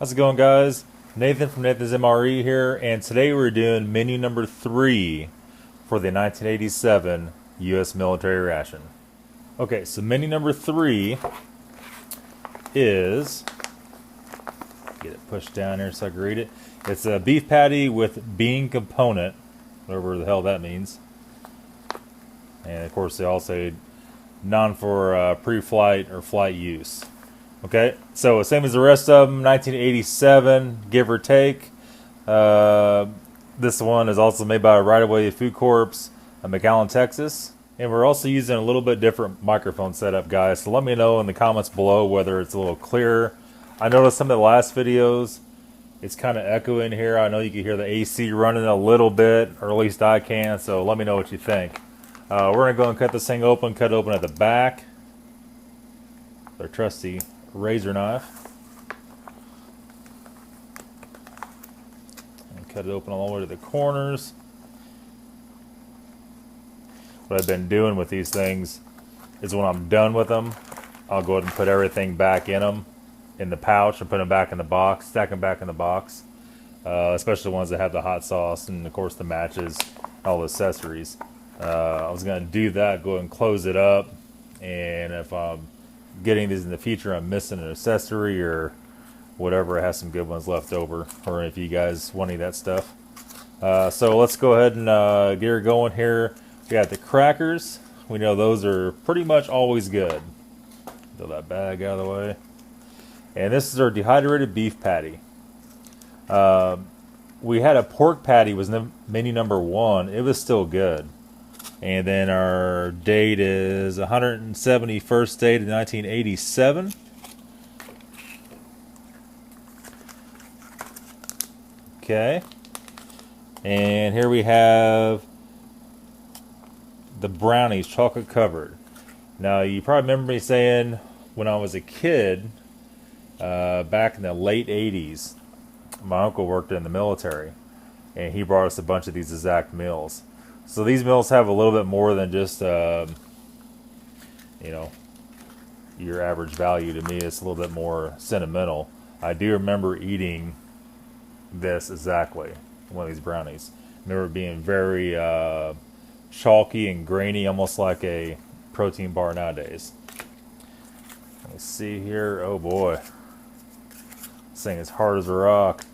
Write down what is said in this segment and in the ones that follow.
How's it going, guys? Nathan from Nathan's MRE here, and today we're doing menu number 3 for the 1987 U.S. military ration. Okay, so menu number 3 is, get it pushed down here so I can read it. It's a beef patty with bean component, whatever the hell that means. And of course they all say non for pre-flight or flight use. Okay, so same as the rest of them, 1987, give or take. This one is also made by Right Away Food Corp, McAllen, Texas. And we're also using a little bit different microphone setup, guys. So let me know in the comments below whether it's a little clearer. I noticed some of the last videos, it's kind of echoing here. I know you can hear the AC running a little bit, or at least I can. So let me know what you think. We're going to go and cut this thing open, cut it open at the back. Our trusty razor knife. And cut it open all the way to the corners. What I've been doing with these things is when I'm done with them, I'll go ahead and put everything back in them, in the pouch, and put them back in the box, stack them back in the box. Especially the ones that have the hot sauce and, of course, the matches, all the accessories. I was going to do that, go ahead and close it up, and if I'm getting these in the future, I'm missing an accessory or whatever, I have some good ones left over, or if you guys want any of that stuff. So let's go ahead and get her going here. We got the crackers. We know those are pretty much always good. Throw that bag out of the way. And this is our dehydrated beef patty. We had a pork patty, was menu number 1. It was still good. And then our date is 171st date of 1987. Okay. And here we have the brownies, chocolate covered. Now, you probably remember me saying when I was a kid, back in the late 80s, my uncle worked in the military, and he brought us a bunch of these exact meals. So these meals have a little bit more than just, you know, your average value. To me, it's a little bit more sentimental. I do remember eating this exactly, one of these brownies. I remember it being very chalky and grainy, almost like a protein bar nowadays. Let's see here. Oh boy, this thing is hard as a rock.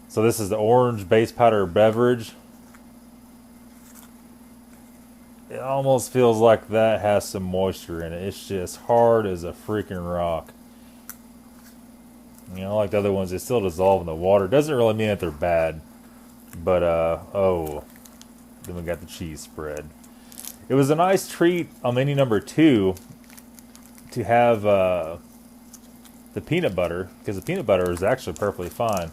So this is the orange base powder beverage. It almost feels like that has some moisture in it. It's just hard as a freaking rock. You know, like the other ones, they still dissolve in the water. Doesn't really mean that they're bad. But, oh, then we got the cheese spread. It was a nice treat on menu number 2 to have the peanut butter, because the peanut butter is actually perfectly fine.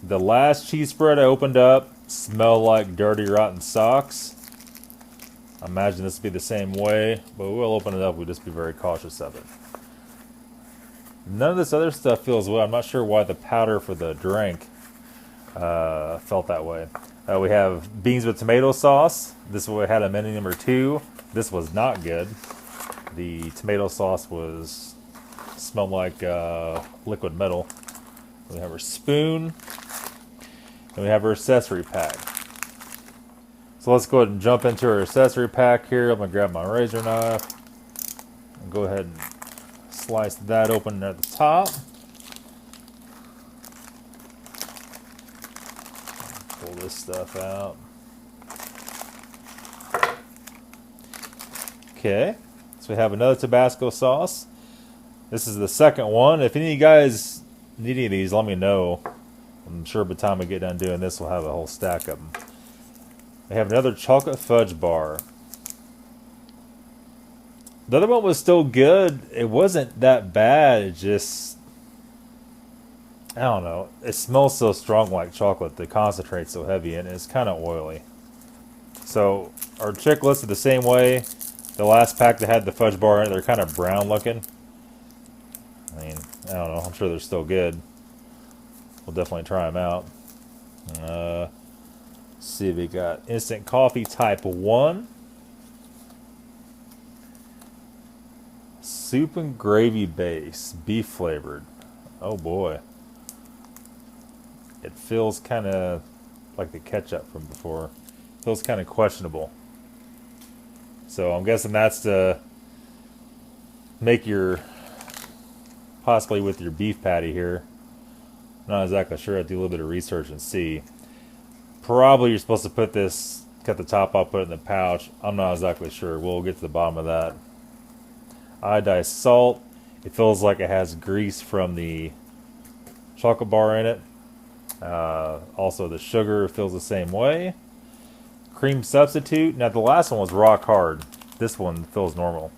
The last cheese spread I opened up smelled like dirty, rotten socks. I imagine this will be the same way, but we'll open it up. We'll just be very cautious of it. None of this other stuff feels well. I'm not sure why the powder for the drink felt that way. We have beans with tomato sauce. This is what we had at menu number 2. This was not good. The tomato sauce smelled like liquid metal. We have our spoon, and we have our accessory pack. So let's go ahead and jump into our accessory pack here. I'm going to grab my razor knife and go ahead and slice that open at the top. Pull this stuff out. Okay, so we have another Tabasco sauce. This is the second one. If any of you guys need any of these, let me know. I'm sure by the time we get done doing this, we'll have a whole stack of them. We have another chocolate fudge bar. The other one was still good. It wasn't that bad. It just, I don't know. It smells so strong like chocolate. The concentrate's so heavy and it's kind of oily. So our chick listed the same way. The last pack that had the fudge bar in it, they're kind of brown looking. I mean, I don't know. I'm sure they're still good. We'll definitely try them out. See, we got instant coffee type 1. Soup and gravy base, beef flavored. Oh boy. It feels kind of like the ketchup from before. Feels kind of questionable. So I'm guessing that's to make your, possibly with your beef patty here. Not exactly sure. I have to do a little bit of research and see. Probably you're supposed to put this, cut the top off, put it in the pouch. I'm not exactly sure. We'll get to the bottom of that. Iodized salt. It feels like it has grease from the chocolate bar in it. Also the sugar feels the same way. Cream substitute. Now the last one was rock hard. This one feels normal.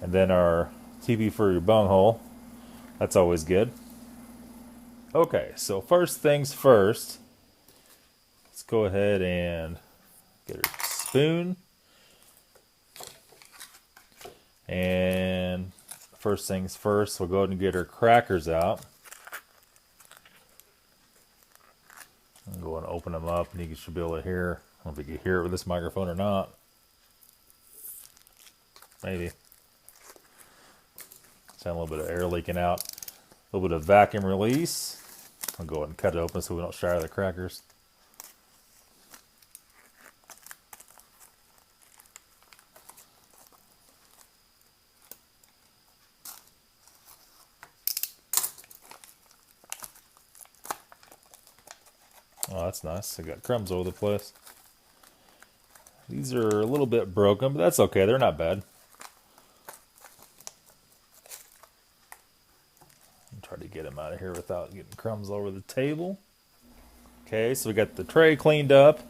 And then our TV for your bunghole. That's always good. Okay, so first things first. Let's go ahead and get our spoon. And first things first, we'll go ahead and get our crackers out. I'll go and open them up, and you should be able to hear. I don't know if you can hear it with this microphone or not. Maybe. Sound a little bit of air leaking out. A little bit of vacuum release. I'll go ahead and cut it open so we don't shatter the crackers. Oh, that's nice. I got crumbs all over the place. These are a little bit broken, but that's okay. They're not bad. I'll try to get them out of here without getting crumbs all over the table. Okay, so we got the tray cleaned up.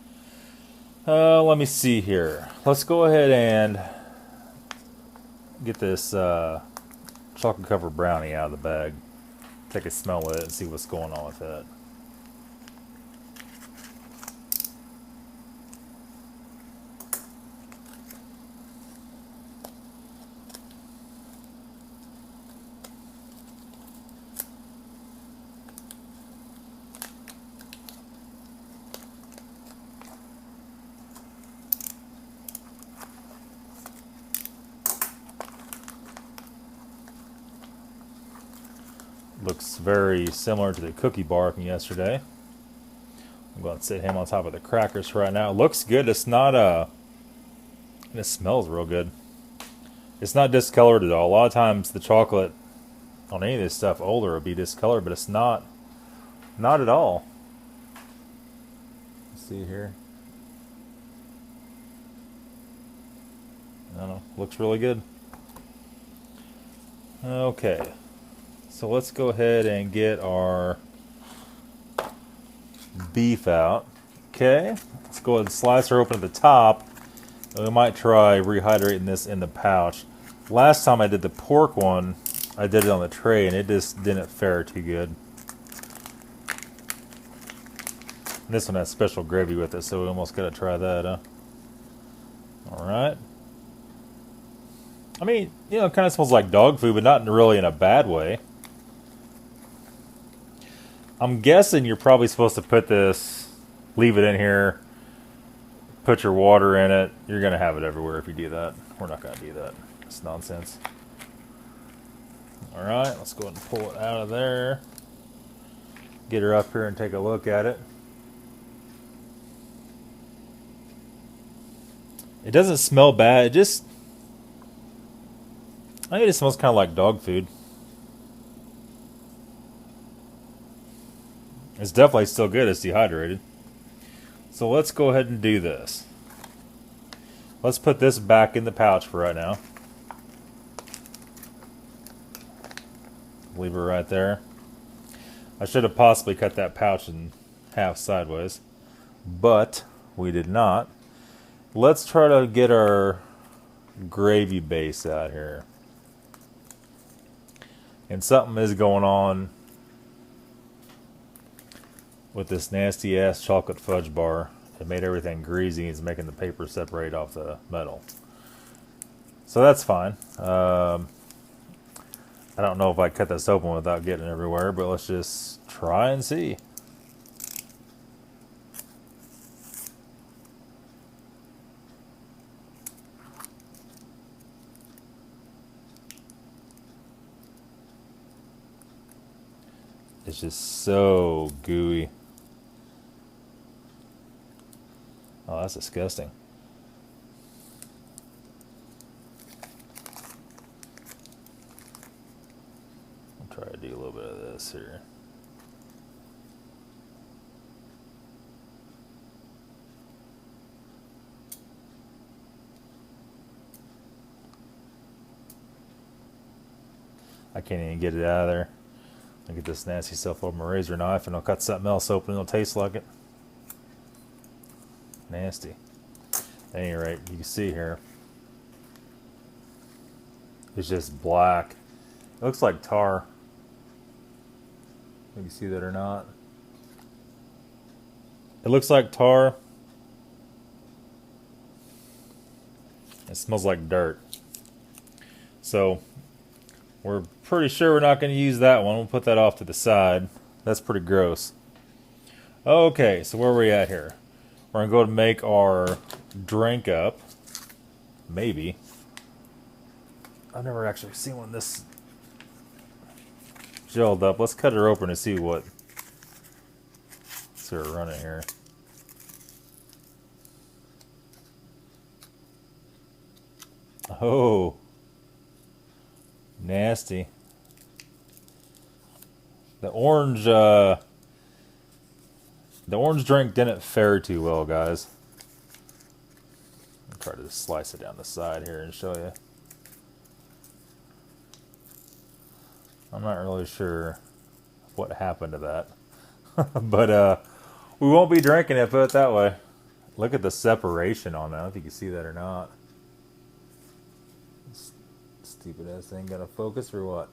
Let me see here. Let's go ahead and get this chocolate covered brownie out of the bag. Take a smell of it and see what's going on with it. Looks very similar to the cookie bar from yesterday. I'm going to sit him on top of the crackers right now. It looks good. It's not and it smells real good. It's not discolored at all. A lot of times the chocolate on any of this stuff older will be discolored, but it's not at all. Let's see here. I don't know. Looks really good. Okay. So let's go ahead and get our beef out. Okay, let's go ahead and slice her open at the top. And we might try rehydrating this in the pouch. Last time I did the pork one, I did it on the tray and it just didn't fare too good. And this one has special gravy with it, so we almost gotta try that, huh? Alright. I mean, you know, it kind of smells like dog food, but not really in a bad way. I'm guessing you're probably supposed to put this, leave it in here, put your water in it. You're going to have it everywhere if you do that. We're not going to do that. It's nonsense. Alright, let's go ahead and pull it out of there. Get her up here and take a look at it. It doesn't smell bad. I think it smells kind of like dog food. It's definitely still good. It's dehydrated. So let's go ahead and do this. Let's put this back in the pouch for right now. Leave her right there. I should have possibly cut that pouch in half sideways, but we did not. Let's try to get our gravy base out here. And something is going on with this nasty ass chocolate fudge bar. It made everything greasy. It's making the paper separate off the metal. So that's fine. I don't know if I cut this open without getting it everywhere, but let's just try and see. It's just so gooey. Oh, that's disgusting. I'll try to do a little bit of this here. I can't even get it out of there. I get this nasty stuff over my razor knife and I'll cut something else open and it'll taste like it. Nasty. At any rate, you can see here, it's just black. It looks like tar. You can see that or not. It looks like tar. It smells like dirt. So we're pretty sure we're not going to use that one. We'll put that off to the side. That's pretty gross. Okay, so where are we at here? We're going to go and make our drink up. Maybe. I've never actually seen one this gelled up. Let's cut her open and see what. See her running here. Oh. Nasty. The orange drink didn't fare too well, guys. I'll try to just slice it down the side here and show you. I'm not really sure what happened to that. But we won't be drinking it, put it that way. Look at the separation on that. I don't know if you can see that or not. This stupid ass thing got to focus or what?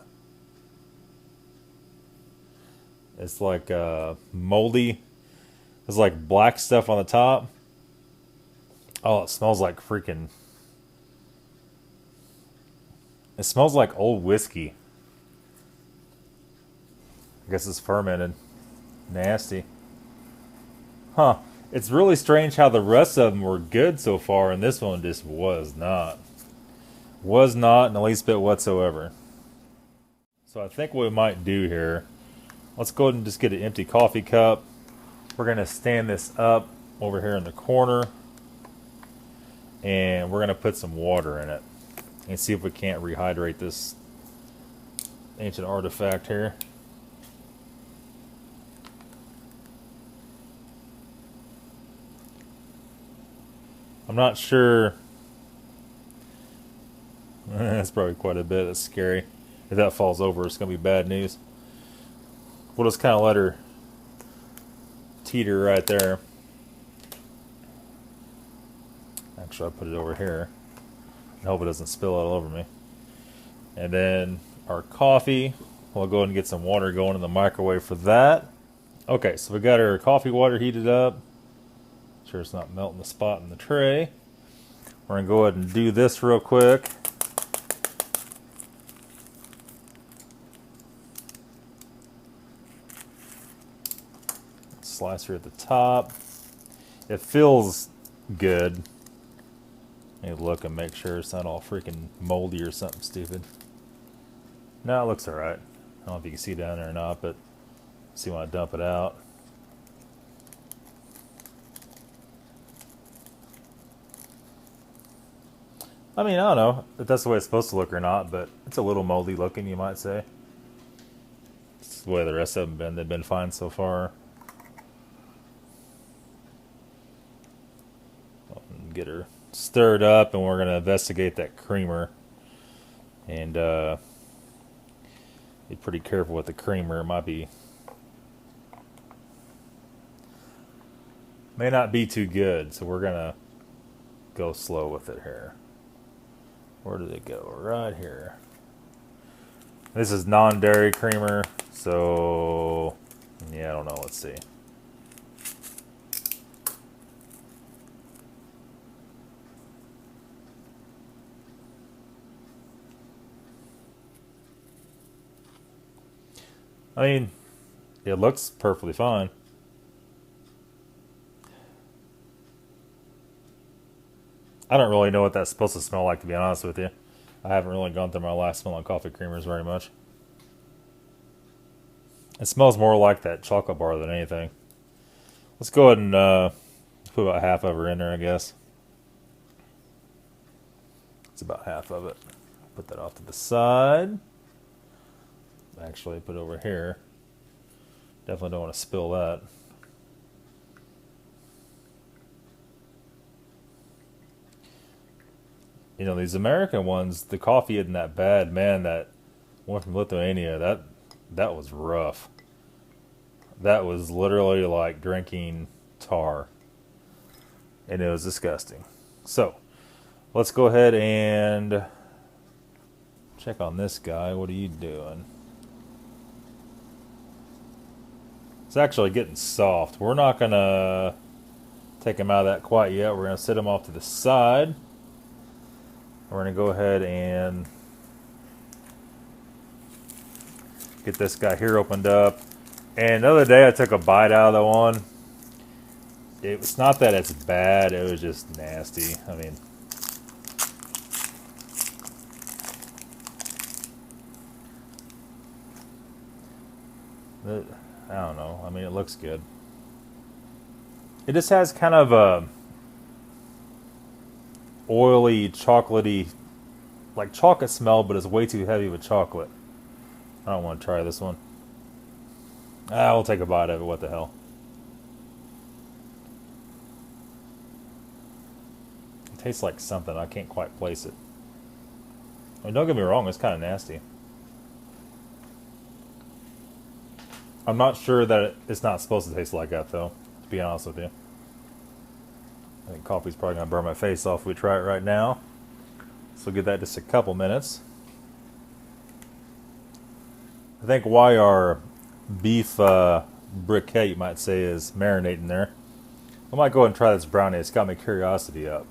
It's like moldy. There's like black stuff on the top. Oh, it smells like freaking... It smells like old whiskey. I guess it's fermented. Nasty. Huh. It's really strange how the rest of them were good so far, and this one just was not. Was not in the least bit whatsoever. So I think what we might do here, let's go ahead and just get an empty coffee cup. We're going to stand this up over here in the corner, and we're going to put some water in it and see if we can't rehydrate this ancient artifact here. I'm not sure. That's probably quite a bit. That's scary. If that falls over, it's going to be bad news. We'll just kind of let her teeter right there. Actually, I'll put it over here. I hope it doesn't spill all over me. And then our coffee. We'll go ahead and get some water going in the microwave for that. Okay, so we got our coffee water heated up. Sure it's not melting the spot in the tray. We're going to go ahead and do this real quick. Slicer at the top. It feels good. Let me look and make sure it's not all freaking moldy or something stupid. No, it looks alright. I don't know if you can see down there or not, but see when I dump it out. I mean, I don't know if that's the way it's supposed to look or not, but it's a little moldy looking, you might say. It's the way the rest of them been. They've been fine so far. Get her stirred up, and we're going to investigate that creamer. And be pretty careful with the creamer. It may not be too good, so we're going to go slow with it here. Where did it go? Right here. This is non-dairy creamer, so yeah, I don't know. Let's see. I mean, it looks perfectly fine. I don't really know what that's supposed to smell like, to be honest with you. I haven't really gone through my life smelling coffee creamers very much. It smells more like that chocolate bar than anything. Let's go ahead and put about half of her in there, I guess. It's about half of it. Put that off to the side. Actually, put it over here. Definitely don't want to spill that. You know, these American ones, the coffee isn't that bad. Man, that one from Lithuania, that was rough. That was literally like drinking tar. And it was disgusting. So, let's go ahead and check on this guy. What are you doing? It's actually getting soft. We're not going to take him out of that quite yet. We're going to set him off to the side. We're going to go ahead and get this guy here opened up. And the other day I took a bite out of the one. It's not that it's bad, it was just nasty. I mean, I don't know. I mean, it looks good. It just has kind of a oily, chocolatey, like chocolate smell, but it's way too heavy with chocolate. I don't want to try this one. We'll take a bite of it. What the hell? It tastes like something. I can't quite place it. I mean, don't get me wrong. It's kind of nasty. I'm not sure that it's not supposed to taste like that, though, to be honest with you. I think coffee's probably going to burn my face off if we try it right now. So give that just a couple minutes. I think why our beef briquette, you might say, is marinating there. I might go ahead and try this brownie. It's got my curiosity up.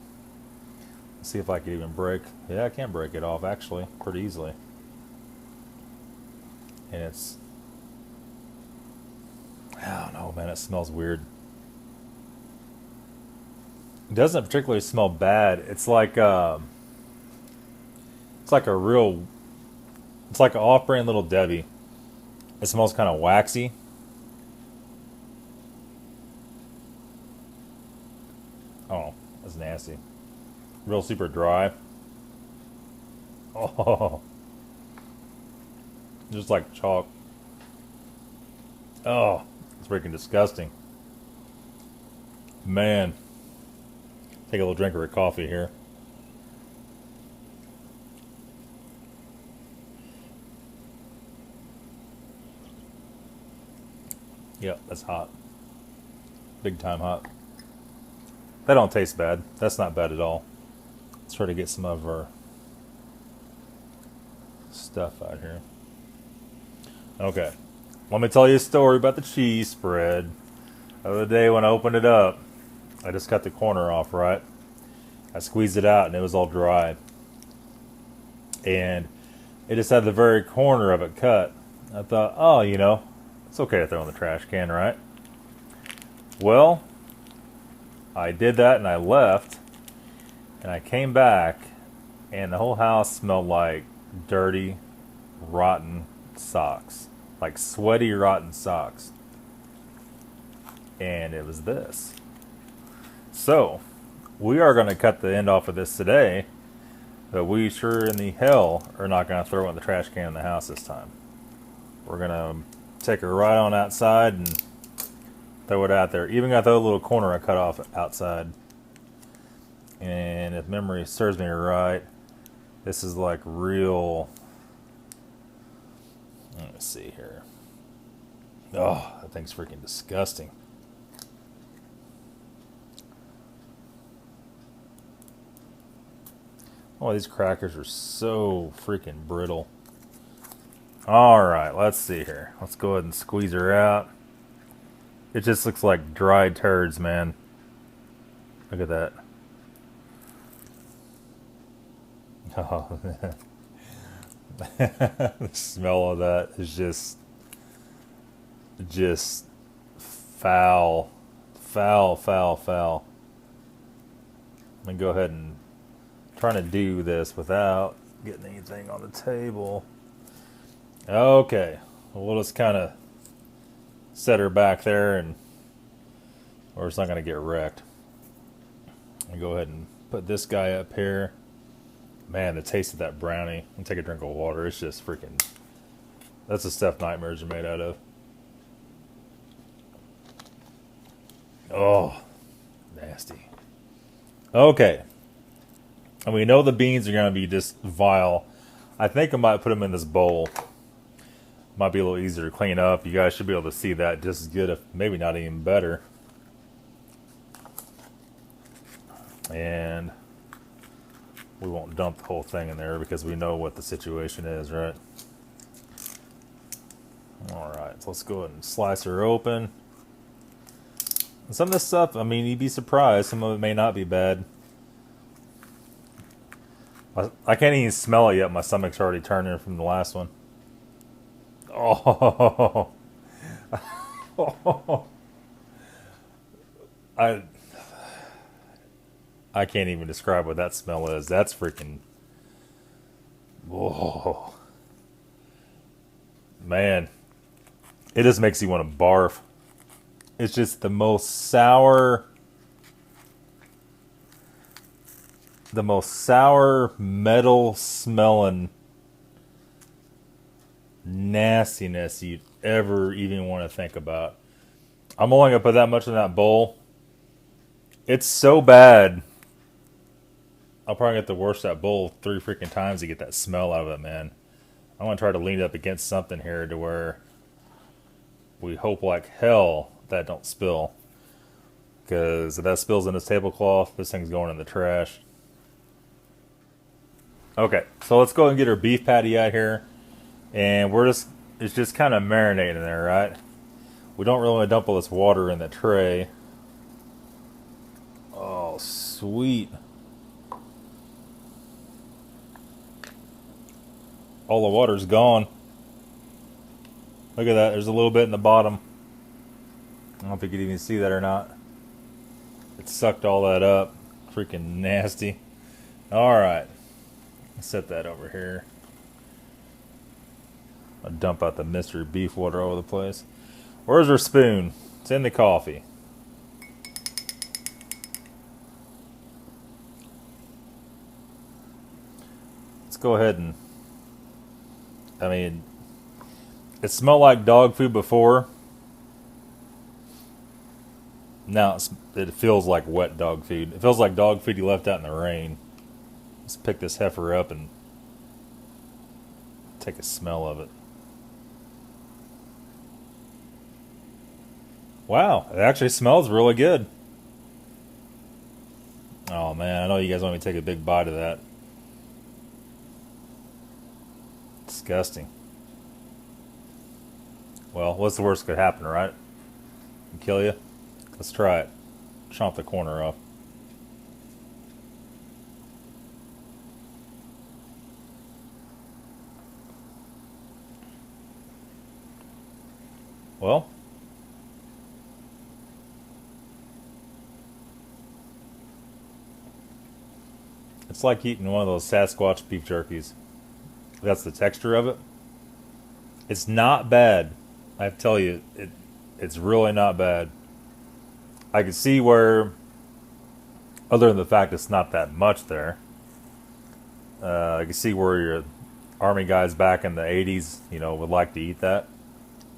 Let's see if I can even break. Yeah, I can break it off, actually, pretty easily. And it's... I don't know, man. It smells weird. It doesn't particularly smell bad. It's like a real... It's like an off-brand Little Debbie. It smells kind of waxy. Oh, that's nasty. Real super dry. Oh. Just like chalk. Oh, it's freaking disgusting. Man. Take a little drink of her coffee here. Yep, that's hot. Big time hot. That don't taste bad. That's not bad at all. Let's try to get some of our stuff out here. Okay. Let me tell you a story about the cheese spread. The other day when I opened it up, I just cut the corner off, right? I squeezed it out and it was all dry. And it just had the very corner of it cut. I thought, oh, you know, it's okay to throw in the trash can, right? Well, I did that and I left. And I came back and the whole house smelled like dirty, rotten socks. Like sweaty, rotten socks. And it was this. So, we are going to cut the end off of this today. But we sure in the hell are not going to throw it in the trash can in the house this time. We're going to take her right on outside and throw it out there. Even got the little corner I cut off outside. And if memory serves me right, this is like real... Let me see here. Oh, that thing's freaking disgusting. Oh, these crackers are so freaking brittle. Alright, let's see here. Let's go ahead and squeeze her out. It just looks like dried turds, man. Look at that. Oh, the smell of that is just foul. Foul, foul, foul. Let me go ahead and trying to do this without getting anything on the table. Okay, well, we'll just kind of set her back there, and or it's not going to get wrecked. I'll go ahead and put this guy up here. Man, the taste of that brownie. I'll take a drink of water. It's just freaking... That's the stuff nightmares are made out of. Oh, nasty. Okay. And we know the beans are going to be just vile. I think I might put them in this bowl. Might be a little easier to clean up. You guys should be able to see that just as good, if maybe not even better. And we won't dump the whole thing in there because we know what the situation is, right? Alright, so let's go ahead and slice her open. And some of this stuff, I mean, you'd be surprised. Some of it may not be bad. I can't even smell it yet. My stomach's already turning from the last one. Oh. I can't even describe what that smell is. That's freaking... Whoa. Man. It just makes you want to barf. It's just the most sour... The most sour, metal-smelling nastiness you'd ever even want to think about. I'm only going to put that much in that bowl. It's so bad. I'll probably get to wash that bowl 3 freaking times to get that smell out of it, man. I'm going to try to lean it up against something here to where we hope like hell that don't spill. Because if that spills in this tablecloth, this thing's going in the trash. Okay, so let's go ahead and get our beef patty out here. And it's just kind of marinating there, right? We don't really want to dump all this water in the tray. Oh, sweet. All the water's gone. Look at that, there's a little bit in the bottom. I don't know if you could even see that or not. It sucked all that up. Freaking nasty. Alright. Set that over here. I'll dump out the mystery beef water all over the place. Where's our spoon? It's in the coffee. Let's go ahead and... I mean, it smelled like dog food before. Now it feels like wet dog food. It feels like dog food you left out in the rain. Let's pick this heifer up and take a smell of it. Wow, it actually smells really good. Oh man, I know you guys want me to take a big bite of that. Disgusting. Well, what's the worst that could happen, right? Kill you? Let's try it. Chomp the corner off. Well, it's like eating one of those Sasquatch beef jerkies. That's the texture of it. It's not bad. I tell you, it's really not bad. I can see where, other than the fact it's not that much there, I can see where your army guys back in the 80s, you know, would like to eat that.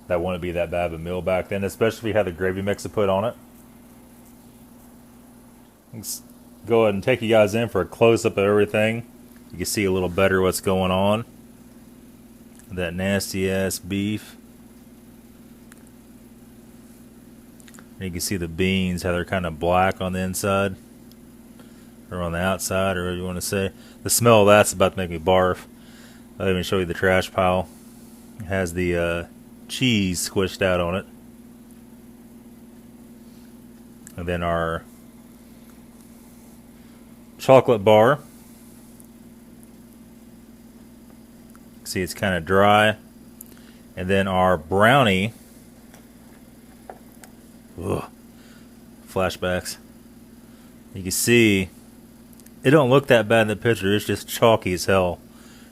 That wouldn't be that bad of a meal back then, especially if you had the gravy mix to put on it. Let's go ahead and take you guys in for a close-up of everything. You can see a little better what's going on. That nasty-ass beef. And you can see the beans, how they're kind of black on the inside. Or on the outside, or whatever you want to say. The smell of that's about to make me barf. I'll even show you the trash pile. It has the cheese squished out on it. And then our chocolate bar. See, it's kind of dry. And then our brownie. Ugh. Flashbacks. You can see it don't look that bad in the picture. It's just chalky as hell.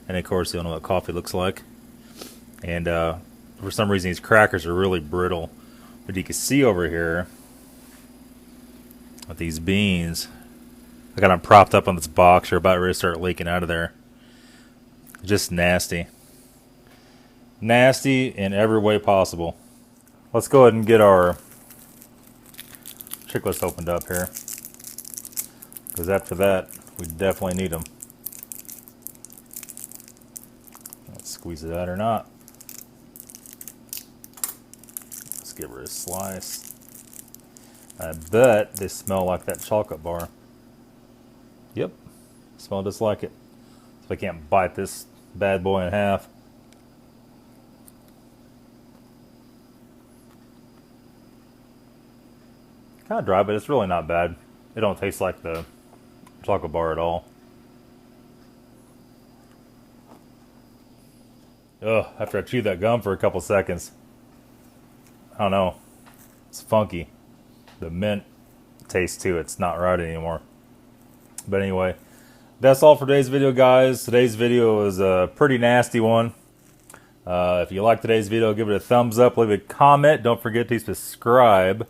And of course you don't know what coffee looks like. And for some reason these crackers are really brittle. But you can see over here with these beans, I got them propped up on this box. They're about ready to start leaking out of there. Just nasty. Nasty in every way possible. Let's go ahead and get our chicklets opened up here, because after that, we definitely need them. Let's squeeze it out or not. Let's give her a slice. I bet they smell like that chocolate bar. Yep, smell just like it. So I can't bite this bad boy in half. Kind of dry, but it's really not bad. It don't taste like the chocolate bar at all. Ugh, after I chew that gum for a couple seconds, I don't know, it's funky. The mint taste too, it's not right anymore. But anyway, that's all for today's video, guys. Today's video is a pretty nasty one. If you like today's video, give it a thumbs up, leave a comment. Don't forget to subscribe,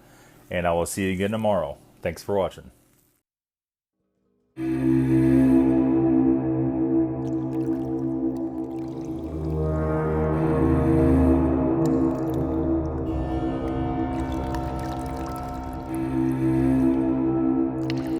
and I will see you again tomorrow. Thanks for watching.